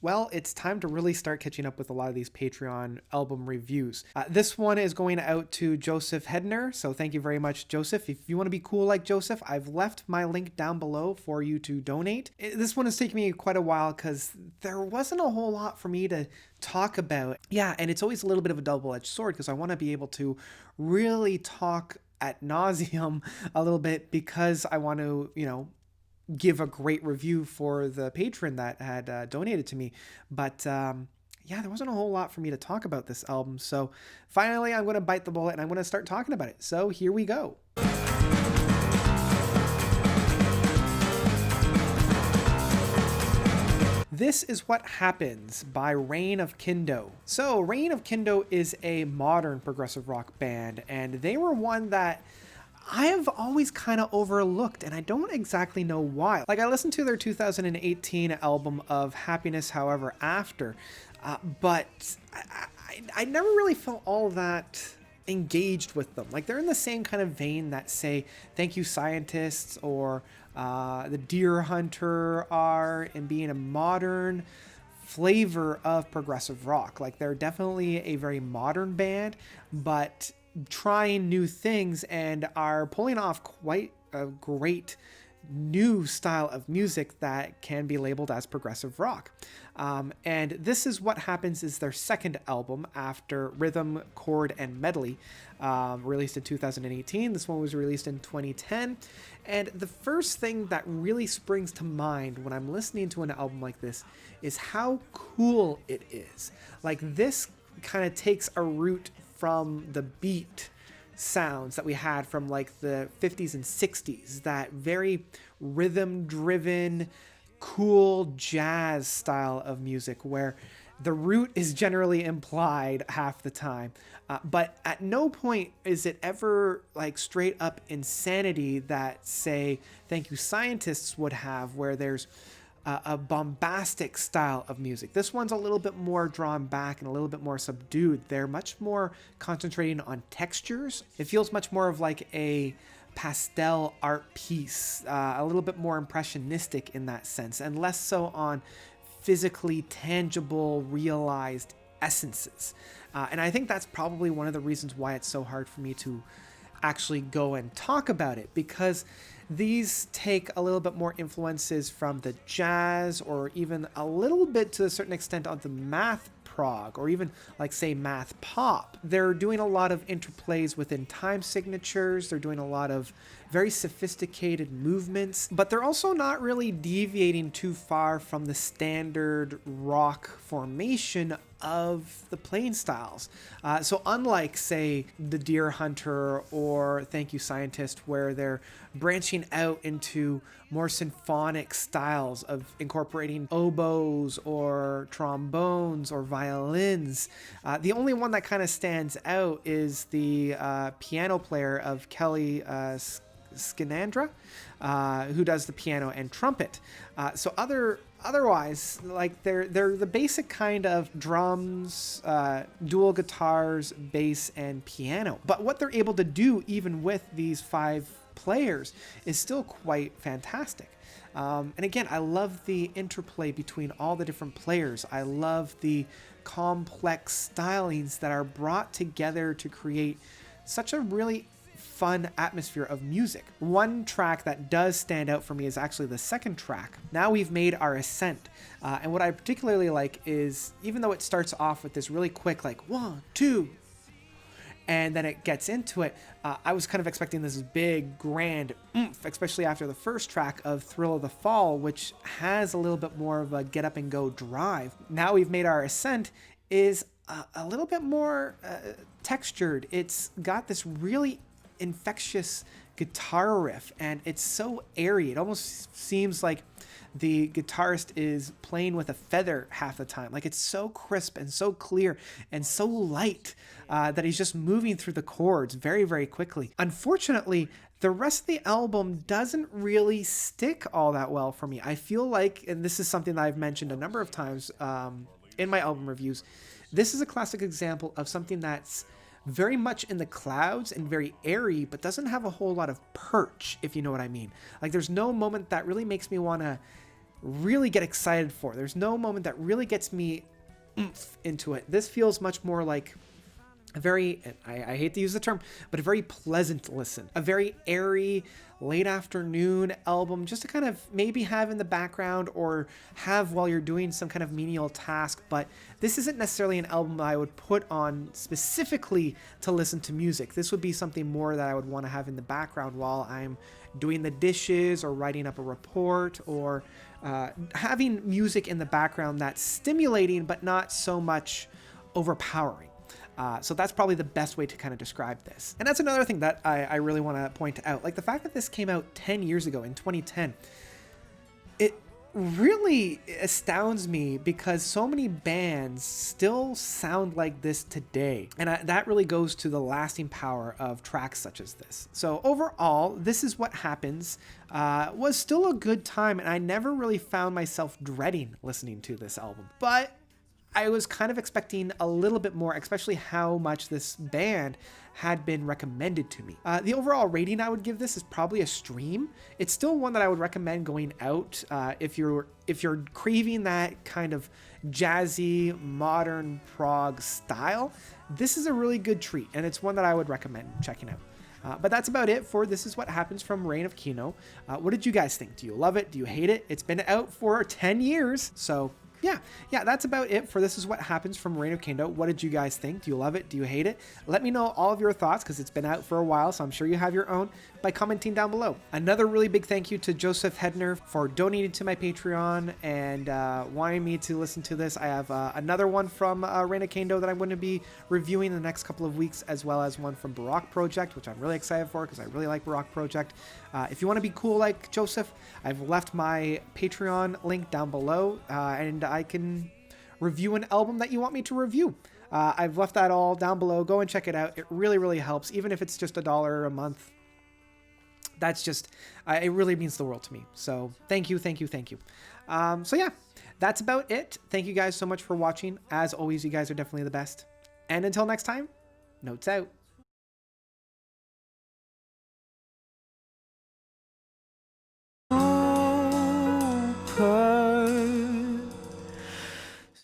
Well, it's time to really start catching up with a lot of these Patreon album reviews. This one is going out to Joseph Hedner, so thank you very much, Joseph. If you want to be cool like Joseph, I've left my link down below for you to donate. This one has taken me quite a while because there wasn't a whole lot for me to talk about. Yeah, and it's always a little bit of a double-edged sword because I want to be able to really talk ad nauseum a little bit because I want to, give a great review for the patron that had donated to me. But yeah, there wasn't a whole lot for me to talk about this album. So finally, I'm going to bite the bullet and I'm going to start talking about it. So here we go. This is What Happens by Reign of Kindo. So Reign of Kindo is a modern progressive rock band, and they were one that I have always kind of overlooked, and I don't exactly know why. Like, I listened to their 2018 album of Happiness However After, but I never really felt all that engaged with them. Like, they're in the same kind of vein that, say, Thank You Scientists or the Deer Hunter are in being a modern flavor of progressive rock. Like, they're definitely a very modern band, but trying new things and are pulling off quite a great new style of music that can be labeled as progressive rock. And This Is What Happens is their second album after Rhythm, Chord, and Medley, released in 2018. This one was released in 2010. And the first thing that really springs to mind when I'm listening to an album like this is how cool it is. Like, this kind of takes a root from the beat sounds that we had from like the 50s and 60s, that very rhythm driven, cool jazz style of music where the root is generally implied half the time. But at no point is it ever like straight up insanity that, say, Thank You Scientists would have, where there's a bombastic style of music. This one's a little bit more drawn back and a little bit more subdued. They're much more concentrating on textures. It feels much more of like a pastel art piece, a little bit more impressionistic in that sense, and less so on physically tangible, realized essences. And I think that's probably one of the reasons why it's so hard for me to actually go and talk about it, because these take a little bit more influences from the jazz, or even a little bit to a certain extent on the math prog, or even like, say, math pop. They're doing a lot of interplays within time signatures. They're doing a lot of very sophisticated movements, but they're also not really deviating too far from the standard rock formation of the playing styles. So unlike, say, the Deer Hunter or Thank You Scientist, where they're branching out into more symphonic styles of incorporating oboes or trombones or violins, the only one that kind of stands out is the piano player of Kelly Skinandra, who does the piano and trumpet. So otherwise, like, they're the basic kind of drums, dual guitars, bass, and piano. But what they're able to do, even with these 5 players, is still quite fantastic. And again, I love the interplay between all the different players. I love the complex stylings that are brought together to create such a really fun atmosphere of music. One track that does stand out for me is actually the second track, Now We've Made Our Ascent. And what I particularly like is, even though it starts off with this really quick, like 1, 2, and then it gets into it, I was kind of expecting this big, grand oomph, especially after the first track of Thrill of the Fall, which has a little bit more of a get up and go drive. Now We've Made Our Ascent is a little bit more textured. It's got this really infectious guitar riff, and it's so airy. It almost seems like the guitarist is playing with a feather half the time. Like, it's so crisp and so clear and so light that he's just moving through the chords very, very quickly. Unfortunately, the rest of the album doesn't really stick all that well for me. I feel like, and this is something that I've mentioned a number of times in my album reviews, this is a classic example of something that's very much in the clouds and very airy, but doesn't have a whole lot of perch, if you know what I mean. Like, there's no moment that really makes me want to really get excited for. There's no moment that really gets me oomph into it. This feels much more like a very, I hate to use the term, but a very pleasant listen, a very airy late afternoon album just to kind of maybe have in the background or have while you're doing some kind of menial task. But this isn't necessarily an album that I would put on specifically to listen to music. This would be something more that I would want to have in the background while I'm doing the dishes or writing up a report, or having music in the background that's stimulating but not so much overpowering. So that's probably the best way to kind of describe this. And that's another thing that I really want to point out. Like the fact that this came out 10 years ago in 2010, it really astounds me because so many bands still sound like this today. And that really goes to the lasting power of tracks such as this. So overall, This Is What Happens was still a good time, and I never really found myself dreading listening to this album. But I was kind of expecting a little bit more, especially how much this band had been recommended to me. The overall rating I would give this is probably a stream. It's still one that I would recommend going out if you're craving that kind of jazzy, modern prog style. This is a really good treat, and it's one that I would recommend checking out. But that's about it for This Is What Happens from Reign of Kindo. What did you guys think? Do you love it? Do you hate it? It's been out for 10 years, so yeah, that's about it for This Is What Happens from Reign of Kindo. What did you guys think? Do you love it? Do you hate it? Let me know all of your thoughts, because it's been out for a while, so I'm sure you have your own, by commenting down below. Another really big thank you to Joseph Hedner for donating to my Patreon and wanting me to listen to this. I have another one from Reign of Kindo that I'm going to be reviewing in the next couple of weeks, as well as one from Baroque Project, which I'm really excited for because I really like Baroque Project. If you want to be cool like Joseph, I've left my Patreon link down below, and I can review an album that you want me to review. I've left that all down below. Go and check it out. It really, really helps. Even if it's just $1 a month, that's just, it really means the world to me. So thank you. So yeah, that's about it. Thank you guys so much for watching. As always, you guys are definitely the best. And until next time, notes out.